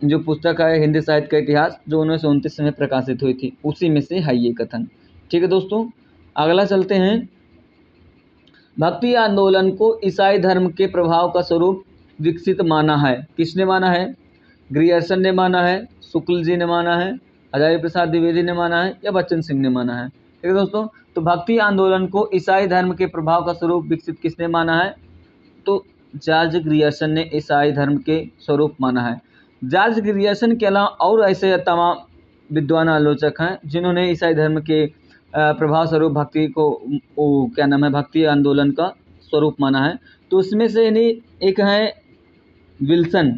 जो पुस्तक है हिंदी साहित्य का इतिहास, जो 1929 में प्रकाशित हुई थी, उसी में से है ये कथन। ठीक है दोस्तों, अगला चलते हैं। भक्ति आंदोलन को ईसाई धर्म के प्रभाव का स्वरूप विकसित माना है। किसने माना है? ग्रियर्सन ने माना है, शुक्ल जी ने माना है, हजारी प्रसाद द्विवेदी ने माना है या बच्चन सिंह ने माना है? ठीक है दोस्तों, तो भक्ति आंदोलन को ईसाई धर्म के प्रभाव का स्वरूप विकसित किसने माना है? तो जॉर्ज ग्रियर्सन ने ईसाई धर्म के स्वरूप माना है। जॉर्ज ग्रियर्सन के अलावा और ऐसे तमाम विद्वान आलोचक हैं जिन्होंने ईसाई धर्म के प्रभाव स्वरूप भक्ति को भक्ति आंदोलन का स्वरूप माना है। तो उसमें से एक है विल्सन,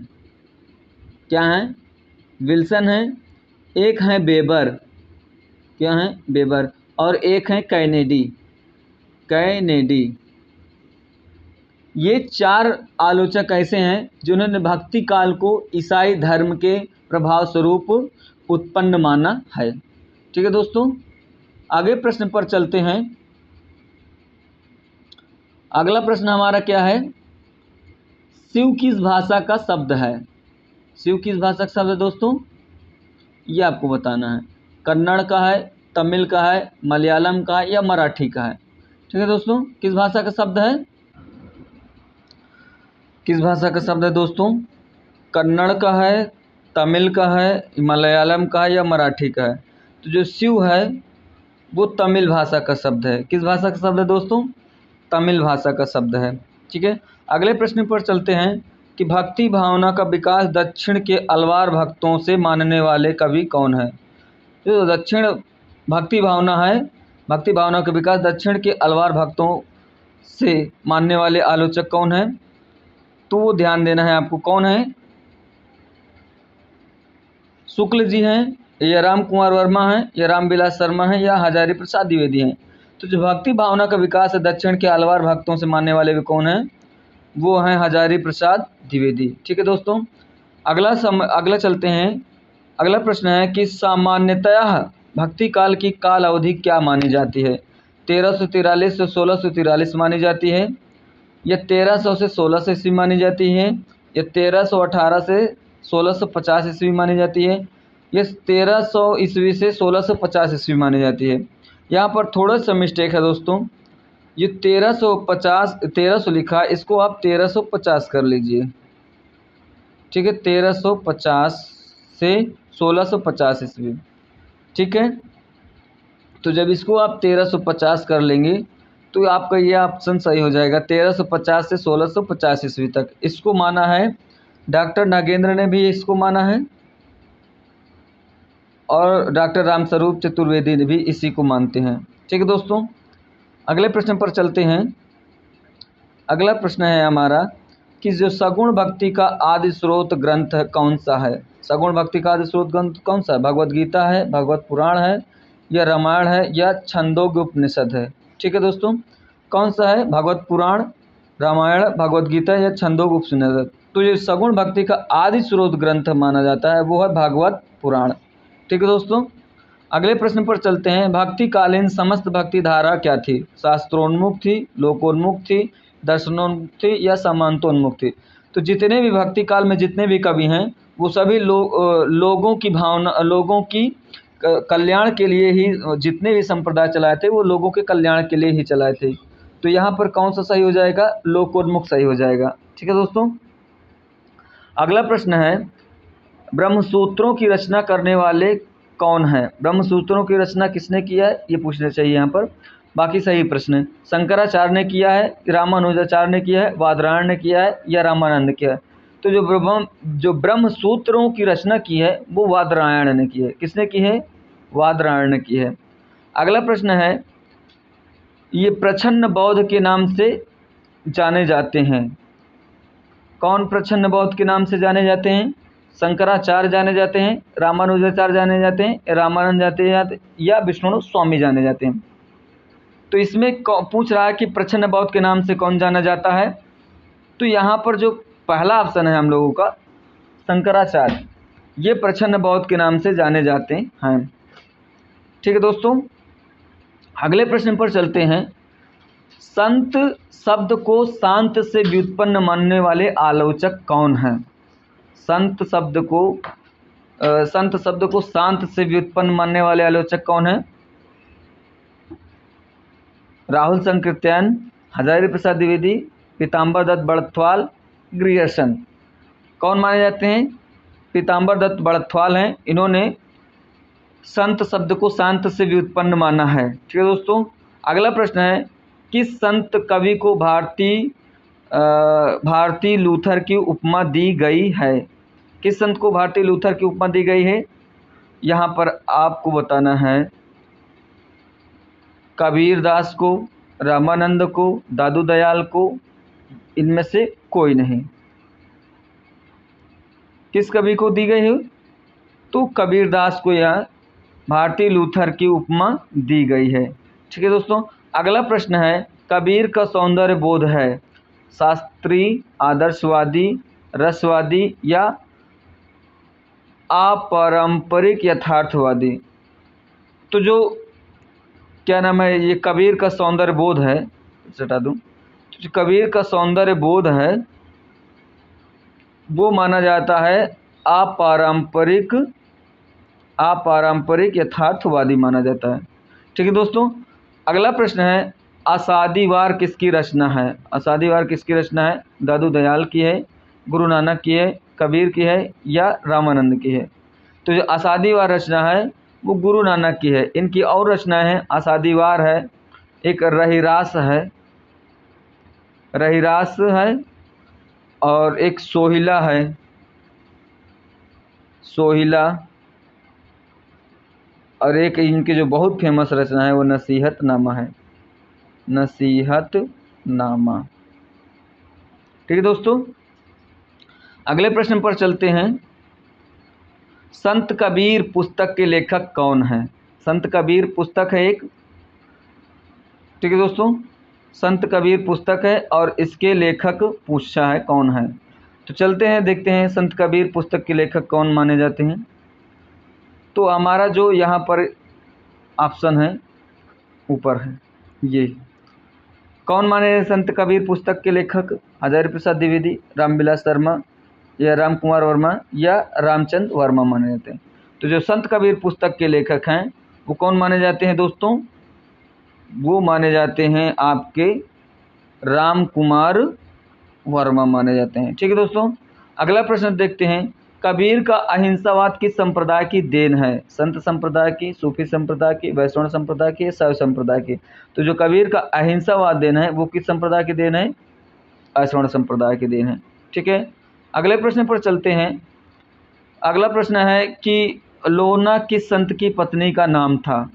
क्या है? विल्सन है, एक है बेबर, क्या है? बेबर, और एक है कैनेडी। ये 4 आलोचक ऐसे हैं जिन्होंने भक्ति काल को ईसाई धर्म के प्रभाव स्वरूप उत्पन्न माना है। ठीक है दोस्तों, आगे प्रश्न पर चलते हैं। अगला प्रश्न हमारा क्या है? शिव किस भाषा का शब्द है? शिव किस भाषा का शब्द है दोस्तों? ये आपको बताना है। कन्नड़ का है, तमिल का है, मलयालम का है या मराठी का है? ठीक है दोस्तों, किस भाषा का शब्द है? किस भाषा का शब्द है दोस्तों? कन्नड़ का है, तमिल का है, मलयालम का है या मराठी का है? तो जो शिव है वो तमिल भाषा का शब्द है। किस भाषा का शब्द है दोस्तों? तमिल भाषा का शब्द है। ठीक है, अगले प्रश्न पर चलते हैं कि भक्ति भावना का विकास दक्षिण के अलवार भक्तों से मानने वाले कवि कौन है? जो दक्षिण भक्ति भावना है, भक्ति भावना का विकास दक्षिण के अलवार भक्तों से मानने वाले आलोचक कौन है? तो वो ध्यान देना है आपको, कौन है? शुक्ल जी हैं या राम कुमार वर्मा हैं या रामविलास शर्मा हैं या हजारी प्रसाद द्विवेदी हैं? तो जो भक्ति भावना का विकास है दक्षिण के अलवार भक्तों से मानने वाले भी कौन हैं? वो हैं हजारी प्रसाद द्विवेदी। ठीक है दोस्तों, अगला चलते हैं। अगला प्रश्न है कि सामान्यतया भक्ति काल की काल अवधि क्या मानी जाती है? 1343 से 1643 मानी जाती है या 1300 से 1600 ईस्वी मानी जाती है या 1318 से 1650 ईस्वी मानी जाती है या 1300 ईस्वी से 1650 ईस्वी मानी जाती है? यहाँ पर थोड़ा सा मिस्टेक है दोस्तों, ये 1300 लिखा है, इसको आप 1350 कर लीजिए। ठीक है, 1350 से 1650 ईस्वी। ठीक है, तो जब इसको आप 1350 कर लेंगे तो आपका ये ऑप्शन सही हो जाएगा। 1350 से 1650 ईस्वी तक इसको माना है। डॉक्टर नागेंद्र ने भी इसको माना है और डॉक्टर रामस्वरूप चतुर्वेदी ने भी इसी को मानते हैं। ठीक है दोस्तों, अगले प्रश्न पर चलते हैं। अगला प्रश्न है हमारा कि जो सगुण भक्ति का आदि स्रोत ग्रंथ कौन सा है? सगुण भक्ति का आदि स्रोत ग्रंथ कौन सा है? भगवद गीता है, भगवत पुराण है या रामायण है या छंदोग्य उपनिषद है? ठीक है दोस्तों, कौन सा है? भागवत पुराण, रामायण, भगवद गीता या छंदोग उपनिषद। तो ये सगुण भक्ति का आदि स्रोत ग्रंथ माना जाता है वो है भागवत पुराण। ठीक है दोस्तों, अगले प्रश्न पर चलते हैं। भक्ति कालीन समस्त भक्ति धारा क्या थी? शास्त्रोन्मुख थी, लोकोन्मुख थी, दर्शनोन्मुख थी या समांतोन्मुख थी? तो जितने भी भक्ति काल में जितने भी कवि हैं वो सभी लोगों की भावना, लोगों की कल्याण के लिए ही जितने भी संप्रदाय चलाए थे वो लोगों के कल्याण के लिए ही चलाए थे। तो यहाँ पर कौन सा सही हो जाएगा? लोकोन्मुख सही हो जाएगा। ठीक है दोस्तों, अगला प्रश्न है ब्रह्मसूत्रों की रचना करने वाले कौन है? ब्रह्मसूत्रों की रचना किसने किया है ये पूछना चाहिए यहाँ पर। बाकी सही प्रश्न है। शंकराचार्य ने किया है, रामानुजाचार्य ने किया है, बादरायण ने किया है या रामानंद ने किया है? तो जो ब्रह्म सूत्रों की रचना की है वो बादरायण ने की है। किसने की है? बादरायण ने की है। अगला प्रश्न है ये प्रच्छन्न बौद्ध के नाम से जाने जाते हैं। कौन प्रच्छन्न बौद्ध के नाम से जाने जाते हैं? शंकराचार्य जाने जाते हैं, रामानुजाचार्य जाने जाते हैं, रामानंद जाते या विष्णु स्वामी जाने जाते हैं? तो इसमें पूछ रहा है कि प्रच्छन्न बौद्ध के नाम से कौन जाना जाता है? तो यहाँ पर जो पहला ऑप्शन है हम लोगों का शंकराचार्य, ये प्रच्छन्न बौद्ध के नाम से जाने जाते हैं। ठीक है दोस्तों, अगले प्रश्न पर चलते हैं। संत शब्द को शांत से व्युत्पन्न मानने वाले आलोचक कौन हैं? संत शब्द को शांत से व्युत्पन्न मानने वाले आलोचक कौन हैं? राहुल संकृत्यायन, हजारी प्रसाद द्विवेदी, पीताम्बर दत्त बड़थवाल, ग्रियर्सन। कौन माने जाते हैं? पीताम्बर दत्त बड़थवाल हैं। इन्होंने संत शब्द को शांत से व्युत्पन्न माना है। ठीक है दोस्तों, अगला प्रश्न है किस संत कवि को भारती लूथर की उपमा दी गई है? किस संत को भारती लूथर की उपमा दी गई है? यहाँ पर आपको बताना है कबीर दास को, रामानंद को, दादू दयाल को, इनमें से कोई नहीं। किस कवि को दी गई है? तो कबीर दास को यहाँ भारती लूथर की उपमा दी गई है। ठीक है दोस्तों, अगला प्रश्न है कबीर का सौंदर्य बोध है शास्त्रीय, आदर्शवादी, रसवादी या अपारंपरिक यथार्थवादी? तो जो क्या नाम है ये कबीर का सौंदर्य बोध है, हटा दूँ, जो कबीर का सौंदर्य बोध है वो माना जाता है अपारंपरिक यथार्थवादी माना जाता है। ठीक है दोस्तों, अगला प्रश्न है आसादी वार किसकी रचना है? आसादी वार किसकी रचना है? दादू दयाल की है, गुरु नानक की है, कबीर की है या रामानंद की है? तो जो आसादी वार रचना है वो गुरु नानक की है। इनकी और रचनाएं हैं, आसादी वार है, एक रहीरास है और एक सोहिला है, और एक इनकी जो बहुत फेमस रचना है वो नसीहतनामा है, नसीहतनामा। ठीक है दोस्तों, अगले प्रश्न पर चलते हैं। संत कबीर पुस्तक के लेखक कौन है? संत कबीर पुस्तक है एक। ठीक है दोस्तों, संत कबीर पुस्तक है और इसके लेखक पूछा है कौन है। तो चलते हैं देखते हैं संत कबीर पुस्तक के लेखक कौन माने जाते हैं। तो हमारा जो यहाँ पर ऑप्शन है ऊपर है, ये कौन माने संत कबीर पुस्तक के लेखक? हजारी प्रसाद द्विवेदी, रामविलास शर्मा या राम कुमार वर्मा या रामचंद्र वर्मा माने जाते हैं। तो जो संत कबीर पुस्तक के लेखक हैं वो कौन माने जाते हैं दोस्तों? वो माने जाते हैं आपके राम कुमार वर्मा माने जाते हैं। ठीक है दोस्तों, अगला प्रश्न देखते हैं। कबीर का अहिंसावाद किस संप्रदाय की देन है? संत संप्रदाय की, सूफी संप्रदाय की, वैष्णव संप्रदाय की, शैव संप्रदाय की? तो जो कबीर का अहिंसावाद देन है वो किस संप्रदाय की देन है? वैष्णव संप्रदाय की देन है। ठीक है, अगले प्रश्न पर चलते हैं। अगला प्रश्न है कि लोना किस संत की पत्नी का नाम था?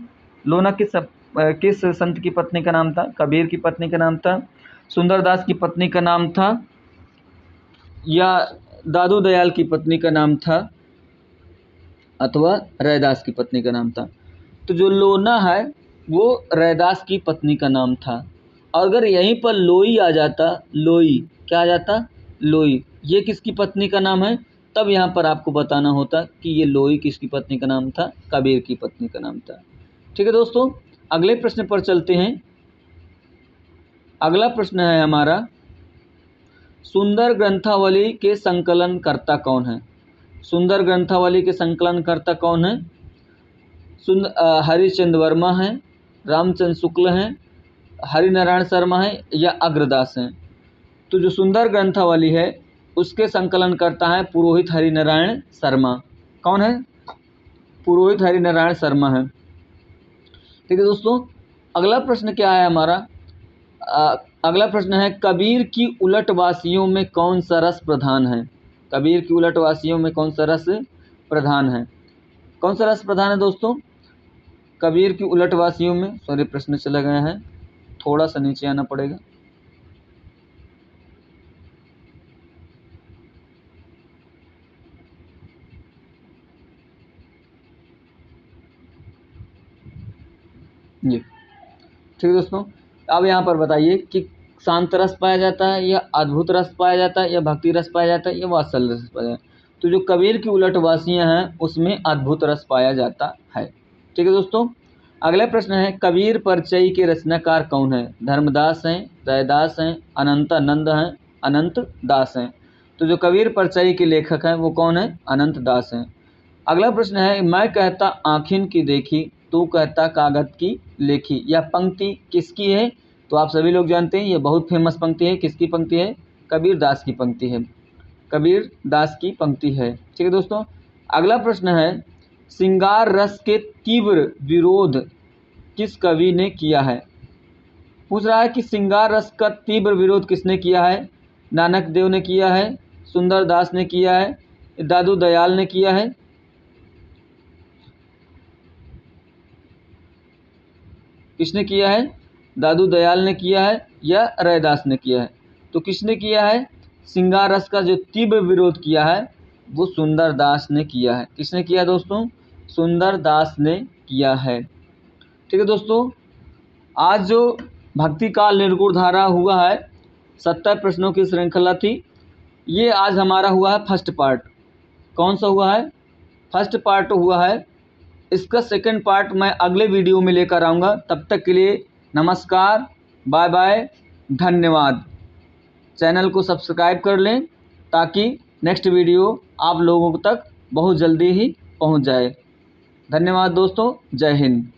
लोना किस संत की पत्नी का नाम था? कबीर की पत्नी का नाम था, सुंदरदास की पत्नी का नाम था या दादू दयाल की पत्नी का नाम था अथवा रैदास की पत्नी का नाम था? तो जो लोना है वो रैदास की पत्नी का नाम था। और अगर यहीं पर लोई आ जाता, लोई क्या आ जाता, लोई, ये किसकी पत्नी का नाम है, तब यहाँ पर आपको बताना होता कि ये लोई किसकी पत्नी का नाम था, कबीर की पत्नी का नाम था। ठीक है दोस्तों, अगले प्रश्न पर चलते हैं। अगला प्रश्न है हमारा, सुंदर ग्रंथावली के संकलनकर्ता कौन है। सुंदर ग्रंथावली के संकलनकर्ता कौन है। हरिश्चंद्र वर्मा हैं, रामचंद्र शुक्ल हैं, हरिनारायण शर्मा हैं या अग्रदास हैं। तो जो सुंदर ग्रंथावली है उसके संकलनकर्ता हैं पुरोहित हरिनारायण शर्मा। कौन है, पुरोहित हरिनारायण शर्मा है। ठीक है दोस्तों, अगला प्रश्न क्या है हमारा, अगला प्रश्न है, कबीर की उलटवासियों में कौन सा रस प्रधान है। कबीर की उलटवासियों में कौन सा रस प्रधान है। कौन सा रस प्रधान है दोस्तों, कबीर की उलटवासियों में, सॉरी प्रश्न चला गया है, थोड़ा सा नीचे आना पड़ेगा। जी ठीक है दोस्तों, अब यहाँ पर बताइए कि शांत रस पाया जाता है या अद्भुत रस पाया जाता है या भक्ति रस पाया जाता है या वात्सल्य रस पाया जाता है। तो जो कबीर की उलटवासियाँ हैं उसमें अद्भुत रस पाया जाता है। ठीक है दोस्तों, अगला प्रश्न है, कबीर परिचय के रचनाकार कौन है। धर्मदास हैं, रैदास हैं, अनंतानंद हैं, अनंत दास हैं। तो जो कबीर परिचय के लेखक हैं वो कौन है, अनंत दास हैं। अगला प्रश्न है, मैं कहता आँखिन की देखी, तू कहता कागज की लेखी। यह पंक्ति किसकी है, तो आप सभी लोग जानते हैं ये बहुत फेमस पंक्ति है। किसकी पंक्ति है, कबीर दास की पंक्ति है, कबीर दास की पंक्ति है। ठीक है दोस्तों, अगला प्रश्न है, श्रृंगार रस के तीव्र विरोध किस कवि ने किया है। पूछ रहा है कि श्रृंगार रस का तीव्र विरोध किसने किया है। नानक देव ने किया है, सुंदर दास ने किया है, दादू दयाल ने किया है। किसने किया है, दादू दयाल ने किया है या रैदास ने किया है। तो किसने किया है, श्रृंगार रस का जो तीव्र विरोध किया है वो सुंदर दास ने किया है। किसने किया दोस्तों, सुंदर दास ने किया है। ठीक है दोस्तों, आज जो भक्ति काल निर्गुण धारा हुआ है 70 प्रश्नों की श्रृंखला थी, ये आज हमारा हुआ है फर्स्ट पार्ट। कौन सा हुआ है, फर्स्ट पार्ट हुआ है। इसका सेकंड पार्ट मैं अगले वीडियो में लेकर आऊँगा। तब तक के लिए नमस्कार, बाय बाय, धन्यवाद। चैनल को सब्सक्राइब कर लें ताकि नेक्स्ट वीडियो आप लोगों तक बहुत जल्दी ही पहुंच जाए। धन्यवाद दोस्तों, जय हिंद।